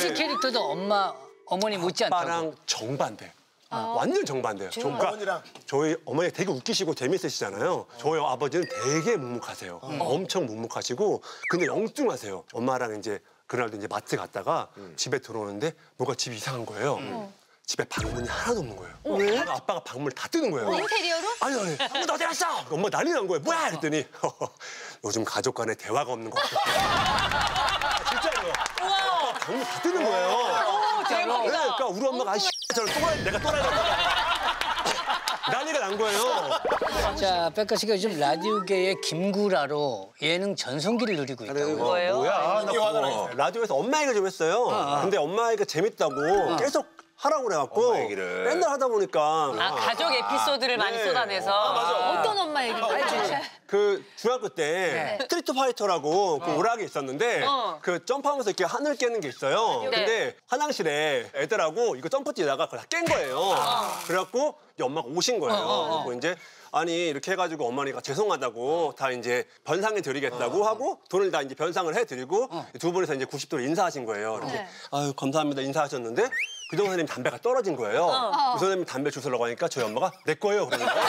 아버지 캐릭터도 어머니 못지않다고. 아빠랑 정반대. 완전 정반대예요. 그러니까 저희 어머니 되게 웃기시고 재밌으시잖아요. 저희 아버지는 되게 묵묵하세요. 엄청 묵묵하시고 근데 영뚱하세요. 엄마랑 이제 그날도 이제 마트 갔다가 집에 들어오는데 뭐가 집이 이상한 거예요. 집에 방문이 하나도 없는 거예요. 왜? 아빠가 방문을 다 뜨는 거예요. 인테리어로? 아니 방문 어디 갔어? 엄마 난리 난 거예요. 뭐야? 그랬더니 요즘 가족 간에 대화가 없는 것 같아요. 진짜로요. 방문 다 뜨는 거예요. 대박이다. 그러니까 우리 엄마가 아이 저를 내가 또라이 난리가 난 거예요. 자, 백가 씨가 요즘 라디오계의 김구라로 예능 전성기를 누리고 있다고. 뭐예요? 뭐야? 라디오에서 엄마 얘기를 좀 했어요. 근데 엄마 얘기가 재밌다고 계속 하라고 그래갖고 맨날 하다 보니까 가족 에피소드를 많이 쏟아내서. 어떤 엄마 얘기인가요? 그 중학교 때 스트리트 파이터라고 그 오락이 있었는데 그 점프하면서 이렇게 하늘 깨는 게 있어요. 근데 화장실에 애들하고 이거 점프 뛰다가 그걸 다 깬 거예요. 그래갖고 이제 엄마가 오신 거예요. 그리고 이제 아니 이렇게 해가지고 어머니가 죄송하다고 다 이제 변상해 드리겠다고 하고 돈을 다 이제 변상을 해드리고 두 분이서 이제 90도로 인사하신 거예요. 이렇게 아유 감사합니다 인사하셨는데 그 선생님 담배가 떨어진 거예요. 그 선생님 담배 주우려고 하니까 저희 엄마가 내 거예요 그러는 거예요.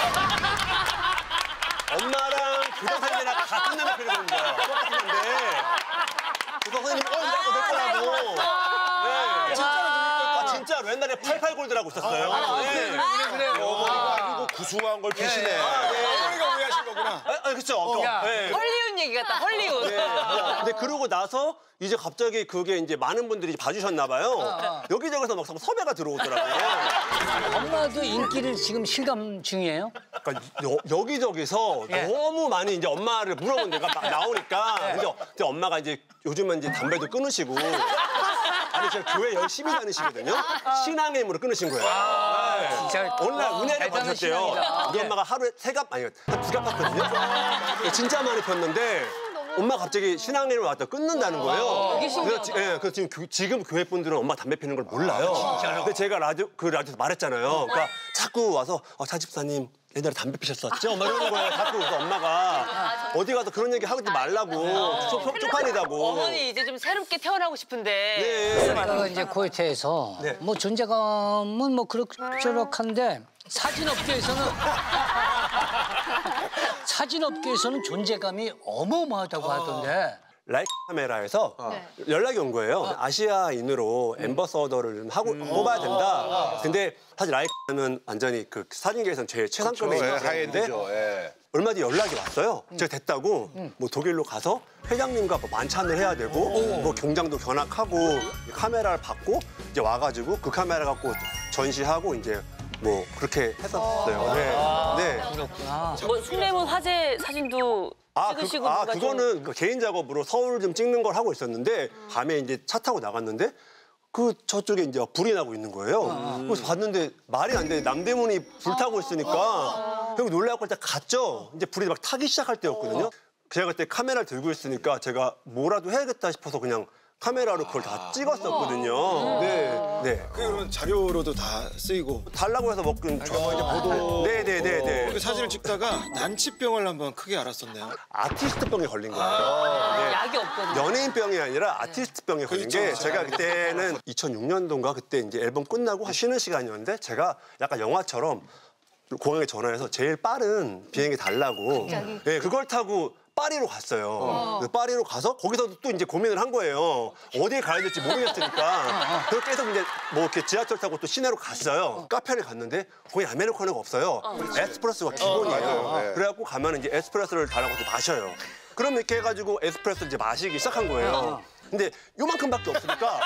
엄마랑 그 선생님이랑 같은 남자 그러는 거예요. 똑같은데 그 선생님이 내 거라고. 네. 진짜로 옛날에 88골드라고 있었어요. 그리고 구수한 걸 피시네. 어머니가 오해하신 거구나. 그렇죠. 헐리우드 얘기 같다, 헐리우드. 근데 그러고 나서 이제 갑자기 그게 이제 많은 분들이 봐주셨나 봐요. 여기저기서 막 섭외가 들어오더라고요. 엄마도 인기를 지금 실감 중이에요? 그러니까 여기저기서 너무 많이 이제 엄마를 물어본 데가 막 나오니까 이제 엄마가 이제 요즘은 이제 담배도 끊으시고 아니 제가 교회 열심히 다니시거든요. 신앙의 힘으로 끊으신 거예요. 진짜 오늘날 은혜를 대단한 받으셨대요. 신앙이다. 우리 엄마가 하루에 한 2갑 팠거든요. 진짜 많이 폈는데 엄마 갑자기 신앙의 힘을 왔다 끊는다는 거예요. 그래서 지금 교회 분들은 엄마 담배 피는 걸 몰라요. 근데 제가 라디오에서 말했잖아요. 그러니까 자꾸 와서 차집사님 옛날에 담배 피셨었죠? 막 이러는 거예요. 자꾸 그래서 엄마가 어디 가서 그런 얘기 하지 말라고 쪽팔리다고. 어머니 이제 좀 새롭게 태어나고 싶은데. 그 이제 고이태에서 뭐 존재감은 뭐 그럭저럭한데 사진업계에서는 존재감이 어마어마하다고 하던데. 라이카 카메라에서 연락이 온 거예요. 아시아인으로 앰버서더를 하고 뽑아야 된다. 근데 사실 라이카는 완전히 그 사진계에서는 제일 최상급의 하이엔드인데 얼마 뒤에 연락이 왔어요. 제가 됐다고 뭐 독일로 가서 회장님과 뭐 만찬을 해야 되고 뭐 공장도 견학하고 카메라를 받고 이제 와가지고 그 카메라 갖고 전시하고 이제 뭐 그렇게 했었어요. 네. 그렇구나. 뭐 숭례문 화재 사진도 찍으시고 뭔가 그거는 그 개인 작업으로 서울 좀 찍는 걸 하고 있었는데 밤에 이제 차 타고 나갔는데 그 저쪽에 이제 불이 나고 있는 거예요. 그래서 봤는데 말이 안 돼. 남대문이 불타고 있으니까 그리고 놀라고 일단 갔죠. 이제 불이 막 타기 시작할 때였거든요. 제가 그때 카메라를 들고 있으니까 제가 뭐라도 해야겠다 싶어서 그냥 카메라로 그걸 다 찍었었거든요. 네. 그게 그러면 자료로도 다 쓰이고. 달라고 해서 먹긴 저거 이제 보도. 네네네네. 그 사진을 찍다가 난치병을 한번 크게 알았었네요. 아티스트병에 걸린 거예요. 약이 없거든요. 연예인병이 아니라 아티스트병에 걸린 게 제가 그때는 2006년도인가 그때 이제 앨범 끝나고 쉬는 시간이었는데 제가 약간 영화처럼 공항에 전화해서 제일 빠른 비행기 달라고 그걸 타고 파리로 갔어요. 파리로 가서 거기서도 또 이제 고민을 한 거예요. 어디에 가야 될지 모르겠으니까. 그래서 계속 이제 뭐 이렇게 지하철 타고 또 시내로 갔어요. 카페를 갔는데 거기 아메리카노가 없어요. 에스프레소가 기본이에요. 그래갖고 가면 이제 에스프레소를 달라고 해서 마셔요. 그럼 이렇게 해가지고 에스프레소 이제 마시기 시작한 거예요. 근데 요만큼밖에 없으니까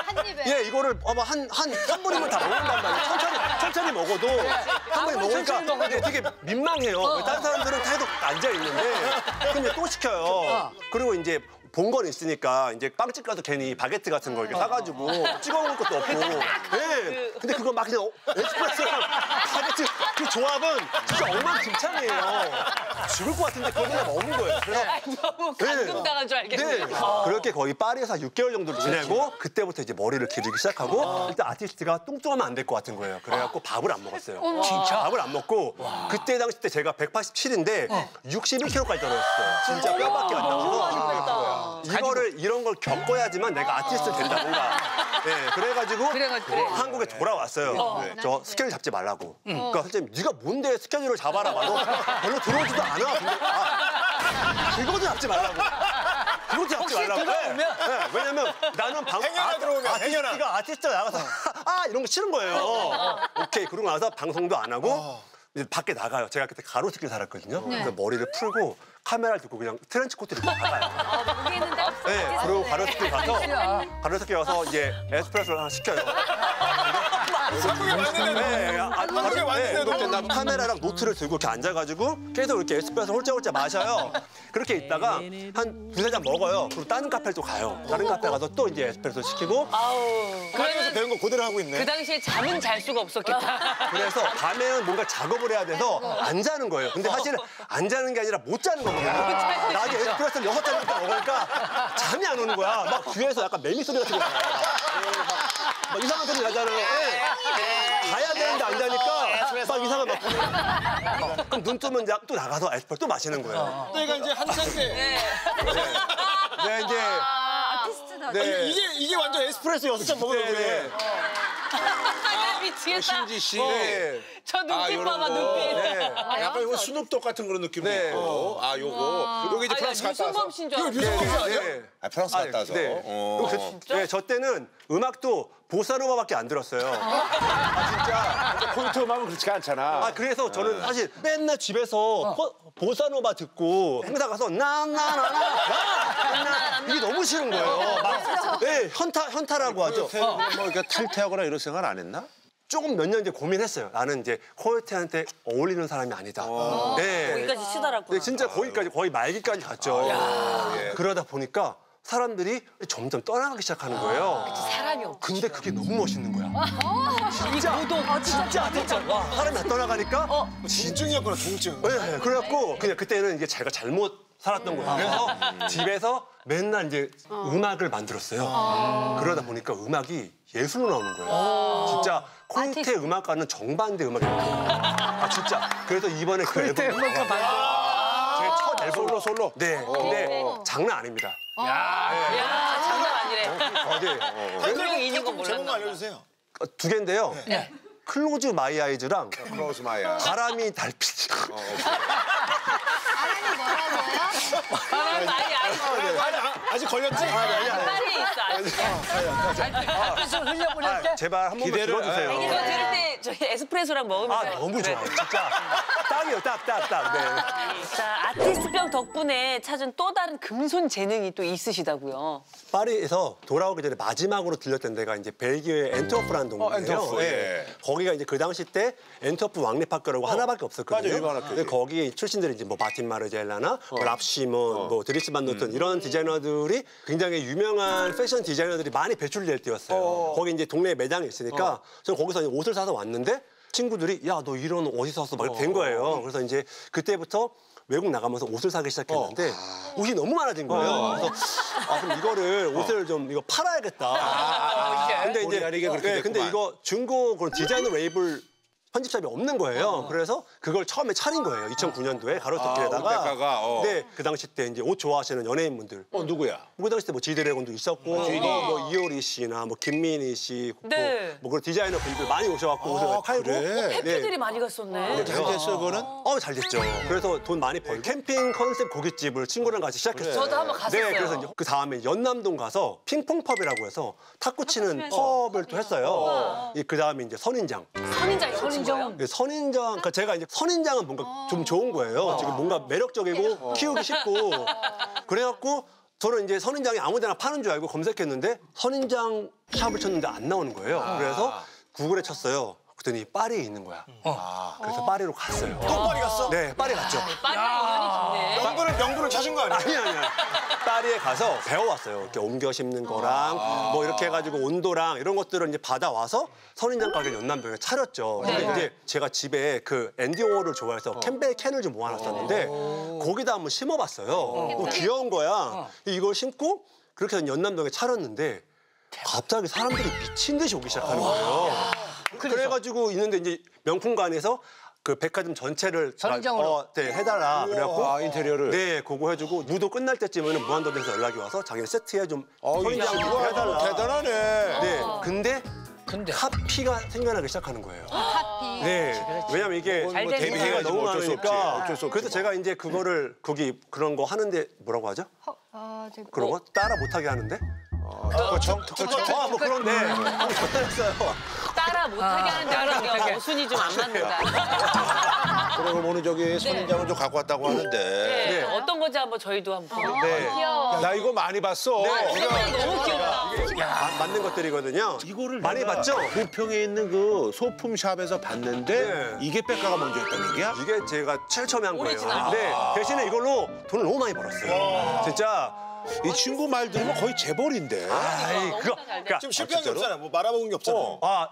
이거를 아마 한 3분이면 다 먹는단 말이에요. 천천히 먹어도 한 번에 먹으니까 되게 민망해요. 다른 사람들은 계속 앉아 있는데 근데 또 시켜요. 그리고 이제 본 건 있으니까 이제 빵집 가서 괜히 바게트 같은 거 이렇게 사가지고 찍어 먹을 것도 없고. 근데 그거 막 그냥 에스프레소랑 바게트 그 조합은 진짜 엉망진창이에요. 죽을 것 같은데 그거 그냥 먹은 거예요. 그래서 너무 감동당한 줄 알겠네요. 그렇게 거의 파리에서 6개월 정도 지내고 그때부터 이제 머리를 기르기 시작하고 일단 아티스트가 뚱뚱하면 안 될 것 같은 거예요. 그래갖고 밥을 안 먹었어요. 진짜? 밥을 안 먹고 그때 당시 때 제가 187인데 61kg까지 떨어졌어요. 진짜 뼈밖에 안 나오고. 이거를 이런 걸 겪어야지만 내가 아티스트 된다 뭔가. 네, 그래가지고 한국에 돌아왔어요. 저 스케줄 잡지 말라고. 그러니까 선생님 네가 뭔데 스케줄을 잡아라 봐도 별로 들어오지도 않아. 근데 그것도 잡지 말라고. 그것도 잡지 말라고. 네, 왜냐면 나는 행여나 들어오면 행여나. 아티스트가 나가서 이런 거 싫은 거예요. 오케이 그러고 나서 방송도 안 하고 이제 밖에 나가요. 제가 그때 가로수길 살았거든요. 그래서 머리를 풀고 카메라를 들고 그냥 트렌치 코트 입고 나가요. 거기 있는데. 네, 그리고 가로수길 가서 이제 에스프레소를 하나 시켜요. 한국에 왔는데도 나 카메라랑 노트를 들고 이렇게 앉아가지고 계속 이렇게 에스프레소 홀짝홀짝 마셔요. 그렇게 있다가 한 두세 잔 먹어요. 그리고 다른 카페를 또 가요. 다른 카페 가서 또 이제 에스프레소 시키고. 그래서 배운 거 그대로 하고 있네. 그 당시에 잠은 잘 수가 없었겠다. 그래서 밤에는 뭔가 작업을 해야 돼서 안 자는 거예요. 근데 사실 안 자는 게 아니라 못 자는 거거든요. 나중에 에스프레소를 6잔 먹으니까 잠이 안 오는 거야. 막 귀에서 약간 매미 소리 같은 게 나요. 막 이상한 소리 나잖아요. 가야 되는데 안 자니까 막 이상한 막 그럼 눈 뜨면 이제 또 나가서 에스프레소 또 마시는 거예요. 그때가 이제 한창 때. 네, 이제 아티스트다. 네. 이게 완전 에스프레소 6잔 먹는 거네. 미치겠다. 신지 씨. 네. 저 눈빛 요런 봐봐, 거. 눈빛. 네. 약간 이거 스눕독 같은 그런 느낌도 네. 있고. 요거 이제 프랑스 갔다 와서. 유승범 씨인 줄 알았어. 네. 아, 프랑스 갔다 와서. 네. 네, 저 때는 음악도 보사노바밖에 안 들었어요. 진짜. 콘트 음악은 그렇지가 않잖아. 그래서 저는 사실 맨날 집에서 보사노바 듣고 행사 가서 이게 너무 싫은 거예요. 막, 네, 현타라고 하죠. 뭐 이렇게 탈퇴하거나 이런 생각 안 했나? 조금 몇 년 이제 고민했어요. 나는 이제 코요테한테 어울리는 사람이 아니다. 네. 거기까지 치달았구나. 네, 진짜 거기까지 거의 말기까지 갔죠. 그러다 보니까 사람들이 점점 떠나가기 시작하는 거예요. 사람이 없어. 근데 그게 너무 멋있는 거야. 진짜 와, 사람이 다 떠나가니까 진증이었구나, 동증. 네, 그래갖고 그냥 그때는 이제 제가 잘못 살았던 거예요. 그래서 집에서 맨날 이제 음악을 만들었어요. 그러다 보니까 음악이 예술로 나오는 거예요. 진짜 콘테 음악과는 정반대 음악이에요. 진짜. 그래서 이번에 그 앨범 제 첫 앨범 솔로. 네, 근데 장난 아닙니다. 야, 장난 아니래. 네. 분명 인인 건 제목 몰랐나. 알려주세요. 두 개인데요. 클로즈 마이 아이즈랑 클로즈 마이야. 바람이 달빛. 사람이 뭐라고요? 바람 많이 알지. 아직 걸렸지? 빨리 있어. 아직. 좀 흘려보낼게. 제발 한 번만 들어주세요. 이거 들을 때 저희 에스프레소랑 먹으면서. 너무 좋아. 진짜 딱이에요. 딱. 네. 자, 아티스트병 덕분에 찾은 또 다른 금손 재능이 또 있으시다고요. 파리에서 돌아오기 전에 마지막으로 들렸던 데가 이제 벨기에의 엔트워프라는 동네예요. 엔트워프, 네. 거기가 이제 그 당시 때 엔트워프 왕립학교라고 하나밖에 없었거든요. 맞아, 유명한 학교지. 근데 거기 출신들이 이제 뭐 마틴 마르젤라나 뭐 랍시몬, 뭐 드리스 반 노튼 이런 디자이너들이 굉장히 유명한 패션 디자이너들이 많이 배출될 때였어요. 거기 이제 동네에 매장이 있으니까 저는 거기서 이제 옷을 사서 왔는데 친구들이 야, 너 이런 옷 어디서 샀어? 막 이렇게 된 거예요. 그래서 이제 그때부터 외국 나가면서 옷을 사기 시작했는데 옷이 너무 많아진 거예요. 그래서 그럼 이거를 옷을 좀 이거 팔아야겠다. 근데 이제 본의 아니게 그렇게 근데 됐구만. 이거 중고 그런 디자이너 웨이블 편집샵이 없는 거예요. 그래서 그걸 처음에 차린 거예요. 2009년도에 가로수길에다가. 옷백가가, 네, 그 당시 때 이제 옷 좋아하시는 연예인분들. 누구야? 그 당시 때 뭐 지드래곤도 있었고, 뭐 이효리 씨나 뭐 김민희 씨, 네. 뭐 그런 디자이너 분들 많이 오셔갖고 옷을 팔고. 해피들이 많이 갔었네. 잘 됐어, 그거는? 잘 됐죠. 그래서 돈 많이 벌고 캠핑 컨셉 고깃집을 친구랑 같이 시작했어요. 저도 한번 갔었어요. 네, 그래서 이제 그 다음에 연남동 가서 핑퐁펍이라고 해서 탁구 치는 펍을 또 했어요. 그 다음에 이제 선인장. 선인장. 그러니까 제가 이제 선인장은 뭔가 좀 좋은 거예요. 지금 뭔가 매력적이고 키우기 쉽고 그래갖고 저는 이제 선인장이 아무데나 파는 줄 알고 검색했는데 선인장 샵을 쳤는데 안 나오는 거예요. 그래서 구글에 쳤어요. 그랬더니 파리에 있는 거야. 그래서 파리로 갔어요. 또 파리 갔어? 네, 파리 갔죠. 빨리 인연이 깊네. 명분을 찾은 거 아니야? 아니. 파리에 가서 배워왔어요. 이렇게 옮겨 심는 거랑 뭐 이렇게 해가지고 온도랑 이런 것들을 이제 받아와서 선인장 가게를 연남동에 차렸죠. 근데 이제 제가 집에 그 앤디 워홀을 좋아해서 캠벨 캔을 좀 모아놨었는데 거기다 한번 심어봤어요. 귀여운 거야. 이걸 심고 그렇게 해서 연남동에 차렸는데 갑자기 사람들이 미친 듯이 오기 시작하는 거예요. 그래가지고 있는데 이제 명품관에서 그 백화점 전체를 선인장으로. 네, 해달라 그래갖고 아, 인테리어를. 네 그거 해주고 무도 끝날 때쯤에는 무한도전에서 연락이 와서 자기네 세트에 좀 선인장 좀 이거 해달라. 대단하네. 네 근데 근데 카피가 생겨나기 시작하는 거예요. 카피. 네 왜냐면 이게 잘 뭐 되는 데뷔가 거야. 너무 어쩔 수 없지. 많으니까 어쩔 수 없지. 그래서 제가 이제 그거를 거기 그런 거 하는데 뭐라고 하죠? 그런 거 따라 못하게 하는데? 특허청? 뭐 그런데 했어요. 따라 못하게 하는 데 어순이 좀 안 맞는다. 그럼 오늘 저기 선인장을 좀 갖고 왔다고 하는데. 네. 어떤 건지 한번 저희도 한번 보고. 네. 나 이거 많이 봤어. 너무 귀엽다. 맞는 것들이거든요. 이거를 많이 내가 봤죠? 부평에 있는 그 소품샵에서 봤는데 네. 이게 백가가 먼저 했다는 얘기야? 이게 제가 제일 처음에 한 거예요. 오리지널. 네, 대신에 이걸로 돈을 너무 많이 벌었어요. 진짜. 이 친구 말 들으면 거의 재벌인데. 아이, 그거. 그러니까, 좀 실패한 게 없잖아. 뭐 말아먹은 게 없잖아.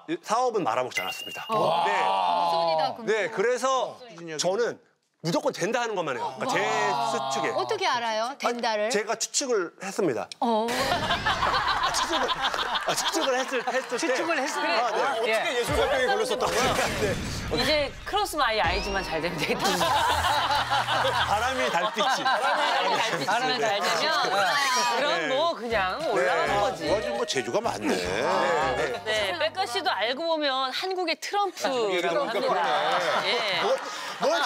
이 사업은 말아먹지 않았습니다. 네. 금손이다, 금손. 네, 그래서 저는 무조건 된다 하는 것만 해요. 그러니까 제 수축에. 어떻게 알아요? 된다를? 제가 추측을 했습니다. 추측을 했을 때. 추측을 했으니까. 어떻게 예술가병에 걸렸었던 거야? 이제 크로스는 아예 알지만 잘 되면 되겠다. 바람이 달빛이. 바람이 잘 되면 그럼 뭐 그냥 올라가는 거지. 아주 뭐 재주가 많네. 네, 백가 씨도 알고 보면 한국의 트럼프라고 합니다. 예. 네,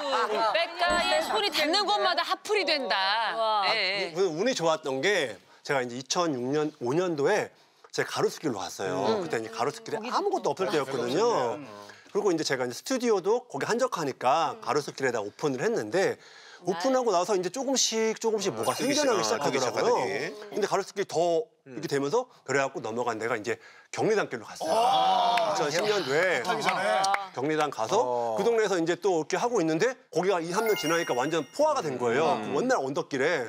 트럼프 백가의 소리 듣는 곳마다 하풀이 된다. 예. 운이 좋았던 게 제가 이제 2006년, 5년도에 제가 가로수길로 갔어요. 그때 이제 가로수길에 아무것도 없을 때였거든요. 그리고 이제 제가 이제 스튜디오도 거기 한적하니까 가로수길에다 오픈을 했는데 오픈하고 나서 이제 조금씩 뭐가 생겨나기 시작하더라고요. 시작하더니. 근데 가로수길이 더 이렇게 되면서 그래갖고 넘어간 데가 이제 경리단길로 갔어요. 2010년도에 경리단 가서 그 동네에서 이제 또 이렇게 하고 있는데 거기가 2, 3년 지나니까 완전 포화가 된 거예요. 그 원날 언덕길에.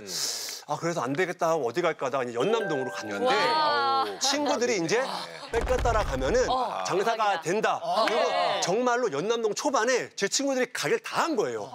그래서 안 되겠다 하고 어디 갈까 하다가 이제 연남동으로 갔는데 친구들이 이제 백가 따라가면은 장사가 된다. 그리고 정말로 연남동 초반에 제 친구들이 가게를 다 한 거예요.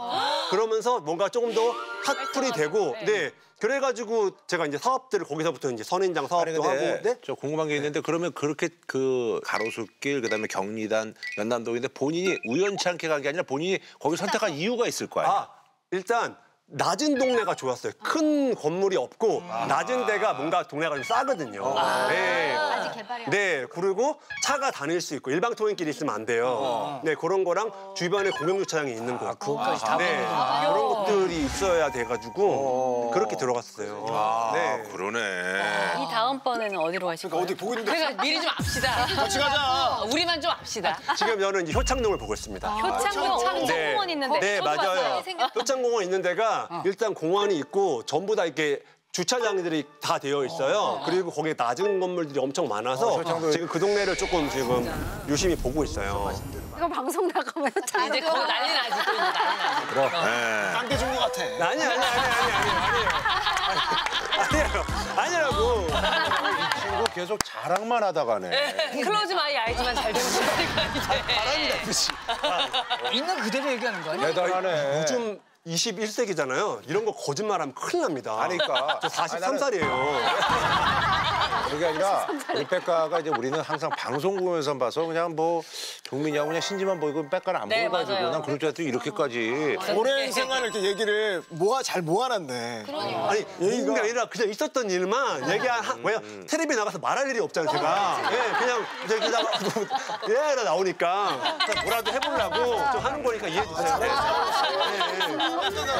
그러면서 뭔가 조금 더 핫플이 되고 네. 그래가지고 제가 이제 사업들을 거기서부터 이제 선인장 아니 사업도 근데 하고 네? 저 궁금한 게 있는데 그러면 그렇게 그 가로수길 그다음에 경리단 연남동인데 본인이 우연치 않게 간 게 아니라 본인이 거기 선택한 이유가 있을 거 아니야? 일단 낮은 동네가 좋았어요. 큰 건물이 없고 낮은 데가 뭔가 동네가 좀 싸거든요. 네. 아직 개발이 안 네, 그리고 차가 다닐 수 있고 일방 통행길이 있으면 안 돼요. 네, 그런 거랑 주변에 공영 주차장이 있는 곳. 그것까지 다 네, 그런 것들이 있어야 돼가지고 그렇게 들어갔어요. 네. 그러네. 이 다음번에는 어디로 가실 거예요? 어디 보고 있는데 그러니까 미리 좀 압시다. 같이 가자. 우리만 좀 압시다. 지금 저는 이제 효창동을 보고 있습니다. 효창동 네. 공원 있는데. 네, 저도 맞아요. 봤어요. 효창공원 있는 데가 일단 공원이 있고 전부 다 이렇게 주차장들이 다 되어 있어요. 그리고 거기에 낮은 건물들이 엄청 많아서 지금 그 동네를 조금 지금 유심히 보고 있어요. 이거 방송 나가면 이제 그거 난리 나지 또 이제 난리 나지. 네. 깡대 준것 같아. 아니에요. 아니라고. 친구 계속 자랑만 하다가네. 클로즈 마이 아이지만 잘 되면 되니까 이제. 있는 그대로 얘기하는 거 아니야? 대단하네. 요즘 21세기잖아요. 이런 거 거짓말하면 큰일 납니다. 아니까. 저 43살이에요. 그게 아니라 우리 백가가 이제 우리는 항상 방송국에서 봐서 그냥 뭐 종민이하고 그냥 신지만 보이고 백가를 안 네, 보여가지고 맞아요. 난 그럴 줄 알았더니 이렇게까지. 오랜 생활을 이렇게 얘기를 잘 모아놨네. 아니 얘기가 아니라 그냥 있었던 일만 왜냐 텔레비 나가서 말할 일이 없잖아요 제가. 예, 그냥 여기다가 얘가 나오니까 뭐라도 해보려고 좀 하는 거니까 이해해 주세요.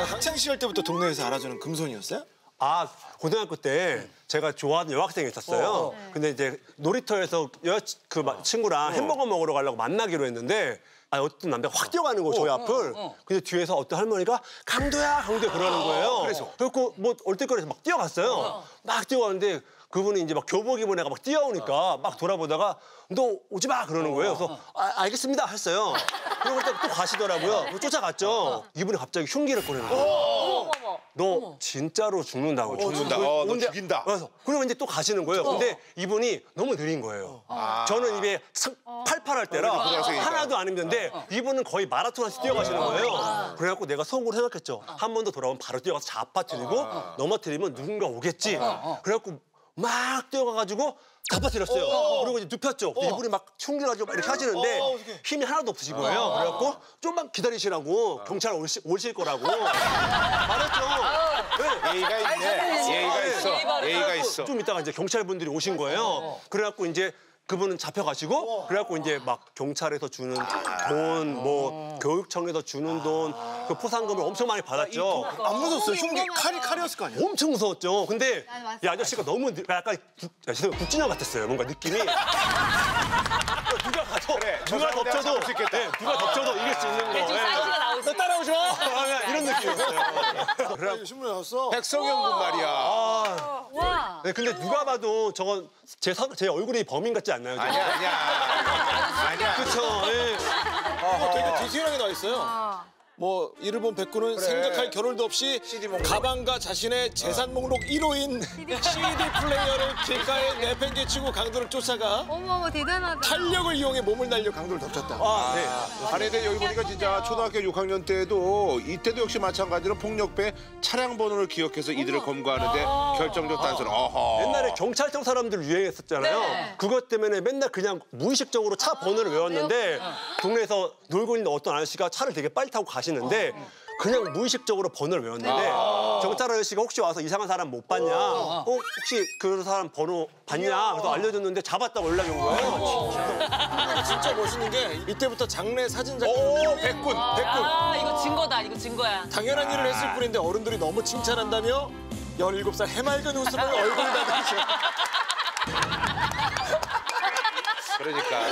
학창 시절 때부터 동네에서 알아주는 금손이었어요? 고등학교 때 제가 좋아하는 여학생이 있었어요. 근데 이제 놀이터에서 친구랑 햄버거 먹으러 가려고 만나기로 했는데 어떤 남자가 확 뛰어가는 거예요, 저희 앞을. 근데 뒤에서 어떤 할머니가 강도야 그러는 거예요. 그래서 뭐 얼떨결에서 막 뛰어갔어요. 막 뛰어가는데 그분이 이제 막 교복 입은 애가 막 뛰어오니까 막 돌아보다가 너 오지 마 그러는 거예요. 그래서 알겠습니다 했어요. 그리고 또 가시더라고요. 쫓아갔죠. 이분이 갑자기 흉기를 꺼내는 거예요. 너 진짜로 죽는다고. 죽는다. 너 죽인다. 그래서 그러면 이제 또 가시는 거예요. 근데 이분이 너무 느린 거예요. 저는 입에 팔팔할 때라 하나도 안 힘든데 이분은 거의 마라톤 하듯이 뛰어가시는 거예요. 그래갖고 내가 속으로 생각했죠. 한 번 더 돌아오면 바로 뛰어가서 잡아뜨리고 넘어뜨리면 누군가 오겠지. 그래갖고 막 뛰어가가지고 다 빠뜨렸어요. 그리고 이제 눕혔죠. 이분이 막 충격가지고 막 이렇게 하시는데 힘이 하나도 없으신 거예요. 그래갖고 좀만 기다리시라고 경찰 오실 거라고 말했죠. 네. 예의가 있네. 예의가 있어. 예의가 있어. 좀 이따가 이제 경찰분들이 오신 거예요. 그래갖고 이제 그분은 잡혀가시고 그래갖고 이제 막 경찰에서 주는 돈, 뭐 교육청에서 주는 돈, 그 포상금을 엄청 많이 받았죠. 안 무서웠어요? 흉기 칼이었을 거 아니에요? 엄청 무서웠죠. 근데 이 아저씨가 너무 약간 국진영 같았어요. 뭔가 느낌이. 누가 가서 누가 덮쳐도 누가 덮쳐도 이길 수 있는 거. 대충 사이즈가 나오지. 따라오지 마! 이런 느낌이었어요. 그래, 신문 나왔어. 백성현 군 말이야. 와. 네, 근데 누가 봐도 저건 제 얼굴이 범인 같지 않나요? 지금? 아니야. 아니야. 그쵸. 예. 되게 디테일하게 나와 있어요. 뭐 이를 본 백구는 생각할 겨를도 없이 가방과 자신의 재산 목록 1호인 CD 플레이어를 길가에 내팽개치고 강도를 쫓아가 어머 대단하다. 탄력을 이용해 몸을 날려 강도를 덮쳤다. 아, 네. 아니 근데 여기 보니까 진짜 초등학교 6학년 때도 이때도 역시 마찬가지로 폭력배 차량 번호를 기억해서 이들을 검거하는데 결정적 단서는 어허. 옛날에 경찰청 사람들 유행했었잖아요. 네. 그것 때문에 맨날 그냥 무의식적으로 차 번호를 외웠는데 동네에서 놀고 있는 어떤 아저씨가 차를 되게 빨리 타고 가시는데 그냥 무의식적으로 번호를 외웠는데 경찰 아저씨가 혹시 와서 이상한 사람 못 봤냐? 혹시 그 사람 번호 봤냐? 그래서 알려줬는데 잡았다고 연락이 온 거예요. 진짜 멋있는 게 이때부터 장례 사진작가 오 백군. 아, 이거 증거다. 이거 증거야. 당연한 일을 했을 뿐인데 어른들이 너무 칭찬한다며 17살 해맑은 웃음을 얼굴에다 대죠. 그러니까.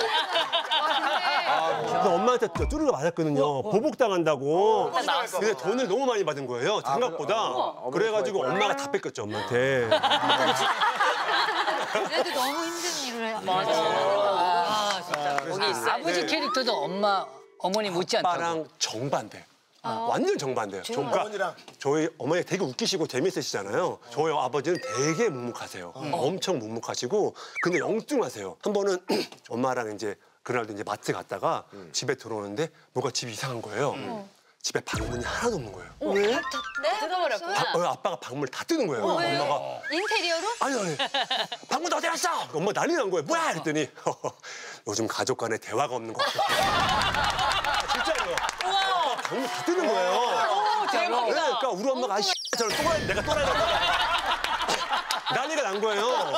그래서 엄마한테 뚜루가 맞았거든요. 보복당한다고. 나왔어. 근데 돈을 너무 많이 받은 거예요. 생각보다. 그래가지고 엄마가 다 뺏겼죠, 엄마한테. 그래도 너무 힘든 일을 해. 아, 진짜. 거기 있어. 아버지 캐릭터도 어머니 못지않다고. 아빠랑 정반대. 완전 정반대예요. 그러니까 저희 어머니 되게 웃기시고 재밌으시잖아요. 저희 아버지는 되게 묵묵하세요. 엄청 묵묵하시고 근데 영뚱하세요. 한 번은 엄마랑 이제 그날도 이제 마트 갔다가 집에 들어오는데 뭔가 집이 이상한 거예요. 집에 방문이 하나도 없는 거예요. 왜? 뜯어버렸구나. 아빠가 방문을 다 뜯은 거예요. 엄마가 인테리어로? 아니 방문 어디 갔어? 엄마 난리 난 거예요. 뭐야? 그랬더니 요즘 가족 간에 대화가 없는 것 같아요. 진짜요. 방문 다 뜯는 거예요. 대박이다. 그러니까 우리 엄마가 아이씨 저를 내가 또라이 난리가 난 거예요.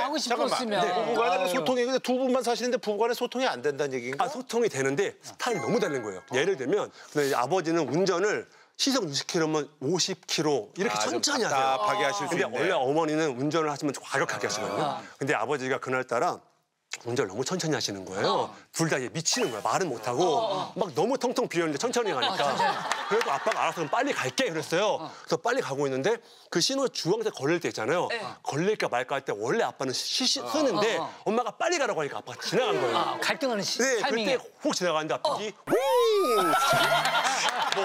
하고 싶었으면. 부부간의 소통이 근데 두 분만 사시는데 부부간의 소통이 안 된다는 얘기인가? 소통이 되는데 스타일이 너무 다른 거예요. 예를 들면 근데 이제 아버지는 운전을 시속 60km면 50km 이렇게 천천히 하세요. 답답하게 하실 수 근데 있네. 원래 어머니는 운전을 하시면 좀 과격하게 하시거든요. 근데 아버지가 그날따라 운전을 너무 천천히 하시는 거예요. 둘 다 미치는 거야. 말은 못하고 막 너무 텅텅 비었는데 천천히 가니까. 그래서 아빠가 알아서 그럼 빨리 갈게 그랬어요. 그래서 빨리 가고 있는데 그 신호 주황색 걸릴 때 있잖아요. 걸릴까 말까 할 때 원래 아빠는 쓰는데 엄마가 빨리 가라고 하니까 아빠가 지나간 거예요. 갈등하는 네, 타이밍에. 그때 혹 지나가는데 앞뒤 뭐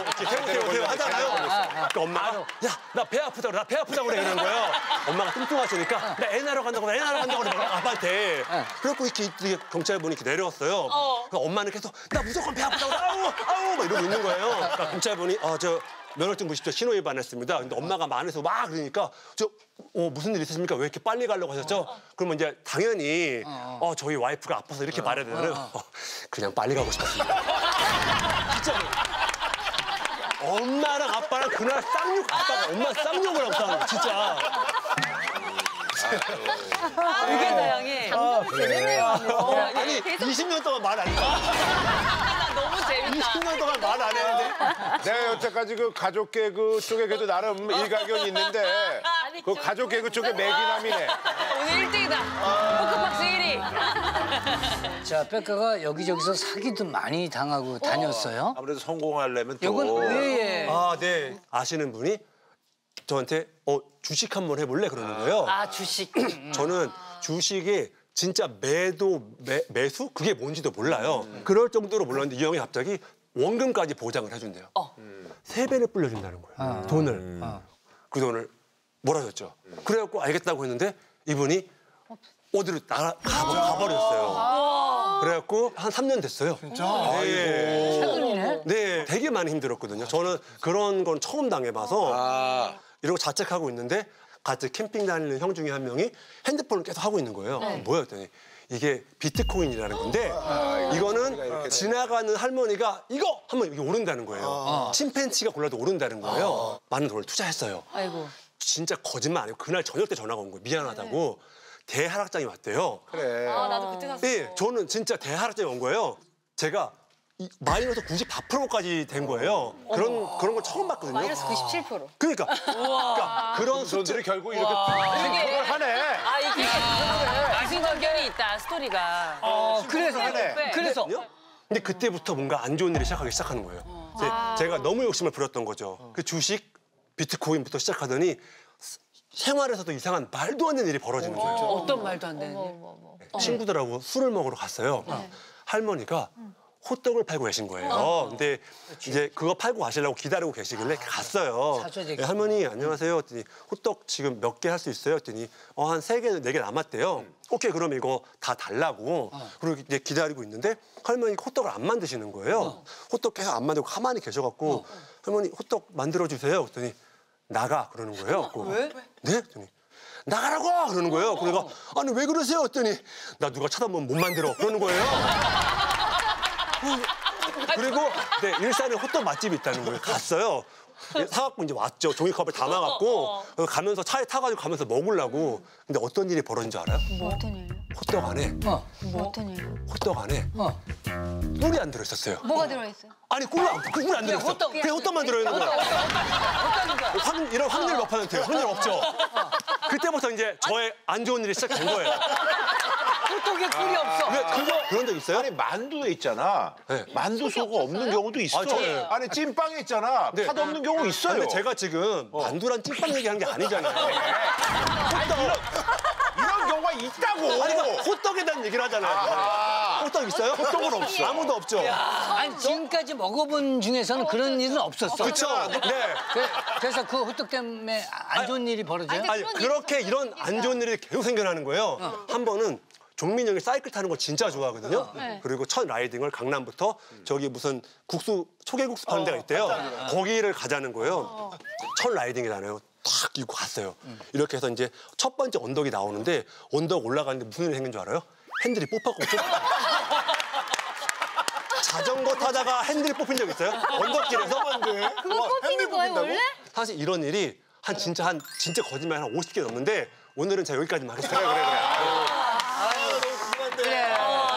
이렇게 세우세요 하잖아요. 그러니까 엄마가 야, 나 배 아프다고 그래 이러는 거예요. 엄마가 뚱뚱하시니까 나 애 낳으러 간다고 그래 아빠한테. 그래갖고 이렇게 경찰분이 이렇게 내려왔어요. 그러니까 엄마는 계속 나 무조건 배 아프다고 그래. 아우 막 이러고 있는 거예요. 그러니까 경찰분이 저 면허증 보십시오. 신호 위반했습니다. 근데 엄마가 안에서 막 그러니까 무슨 일 있으십니까? 왜 이렇게 빨리 가려고 하셨죠? 그러면 이제 당연히 저희 와이프가 아파서 이렇게 말해야 되잖아요. 그냥 빨리 가고 싶었습니다. 진짜로. 엄마랑 아빠랑 그날 아빠가 엄마 쌍욕을 하고 싸는 거 진짜. 되게 다양해. 아니 20년 동안 말 안 해. 너무 재밌다. 20년 동안 말 안 했는데. 내가 여태까지 그 가족 개그 쪽에 그래도 나름 일가견이 있는데 그 가족 개그 쪽에 매기남이네. 오늘 1등이다. 포크박스 1위. 자, 백가가 여기저기서 사기도 많이 당하고 다녔어요. 아무래도 성공하려면 또 이건 의외에. 네. 아시는 분이 저한테 주식 한번 해볼래 그러는 거예요. 아, 주식. 저는 주식이 진짜 매수? 그게 뭔지도 몰라요. 그럴 정도로 몰랐는데 이 형이 갑자기 원금까지 보장을 해준대요. 3배를 불려준다는 거예요. 돈을. 그 돈을 몰아줬죠. 그래갖고 알겠다고 했는데 이분이 어디로 가버렸어요. 그래갖고 한 3년 됐어요. 진짜? 네. 최근이네. 네, 되게 많이 힘들었거든요. 저는 그런 건 처음 당해봐서 이러고 자책하고 있는데 같이 캠핑 다니는 형 중에 한 명이 핸드폰을 계속 하고 있는 거예요. 뭐야 했더니 이게 비트코인이라는 건데 이거는 지나가는 할머니가 이거 하면 이게 오른다는 거예요. 침팬지가 골라도 오른다는 거예요. 많은 돈을 투자했어요. 아이고. 진짜 거짓말 아니고 그날 저녁 때 전화가 온 거예요. 미안하다고. 대하락장이 왔대요. 그래. 아, 나도 그때 갔어. 예, 저는 진짜 대하락장이 온 거예요. 제가 마이너스 94%까지 된 거예요. 그런 걸 처음 봤거든요. 마이너스 97%. 그러니까 그런 손들이 결국 이렇게 그걸 하네. 아, 이게 인과관계이 있다, 스토리가. 그래서 그래서 근데 그때부터 뭔가 안 좋은 일이 시작하기 시작하는 거예요. 제가 너무 욕심을 부렸던 거죠. 그 주식, 비트코인부터 시작하더니 생활에서도 이상한 말도 안 되는 일이 벌어지는 거예요. 어떤 말도 안 되는 일. 친구들하고 술을 먹으러 갔어요. 할머니가 호떡을 팔고 계신 거예요. 근데 이제 그거 팔고 가시려고 기다리고 계시길래 갔어요. 사줘야지. 할머니 안녕하세요 했더니 호떡 지금 몇 개 할 수 있어요 했더니 한 3개, 4개 남았대요. 오케이 그럼 이거 다 달라고. 그리고 이제 기다리고 있는데 할머니가 호떡을 안 만드시는 거예요. 호떡 계속 안 만들고 가만히 계셔갖고 할머니 호떡 만들어주세요 했더니 나가 그러는 거예요. 왜? 네? 했더니 나가라고 그러는 거예요. 그러니까 아니 왜 그러세요 했더니 나 누가 쳐다보면 못 만들어 그러는 거예요. 그리고 네, 일산에 호떡 맛집이 있다는 거예요. 갔어요. 사갖고 이제 왔죠. 종이컵에 담아갖고 가면서 차에 타가지고 가면서 먹으려고. 근데 어떤 일이 벌어진 줄 알아요? 뭐 어떤 일? 호떡 안에 뭐 어떤 일? 호떡 안에 꿀이 안 들어있었어요. 뭐가 들어있어요? 아니 꿀이 안 들어있어. 그냥 호떡만 들어있는 거예요. 이런 확률 몇 %예요? 확률 없죠. 그때부터 이제 저의 안 좋은 일이 시작된 거예요. 호떡에 꿀이 없어. 그런 적 있어요? 아니 만두에 있잖아. 네. 만두 속은 없는 경우도 있어. 저는- 아니 찐빵에 있잖아. 네. 팥 없는 경우 있어요. 근데 제가 지금 만두란 찐빵 얘기하는 게 아니잖아요. 이런 경우가 있다고. 아니, 그러니까 호떡에 대한 얘기를 하잖아요. 호떡 있어요? 호떡은 없어. 아무도 없죠. 아니 지금까지 먹어본 중에서는 그런 일은 없었어. 그렇죠. 네. 그래서 그 호떡 때문에 안 좋은 일이 벌어져요? 아니, 그렇게 이런 안 좋은 일이 계속 생겨나는 거예요. 한 번은 종민 형이 사이클 타는 거 진짜 좋아하거든요. 그리고 첫 라이딩을 강남부터 저기 무슨 초계국수 파는 데가 있대요. 거기를 가자는 거예요. 첫 라이딩이잖아요. 탁 입고 갔어요. 이렇게 해서 이제 첫 번째 언덕이 나오는데 언덕 올라가는데 무슨 일이 생긴 줄 알아요? 핸들이 뽑혔고 자전거 타다가 핸들이 뽑힌 적 있어요? 언덕길에서? 그거 뽑히는 거예요, 원래? 사실 이런 일이 진짜 거짓말 한 50개 넘는데 오늘은 제가 여기까지만 하겠습니다.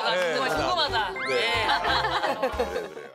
나 정말 궁금하다. 예. 그래.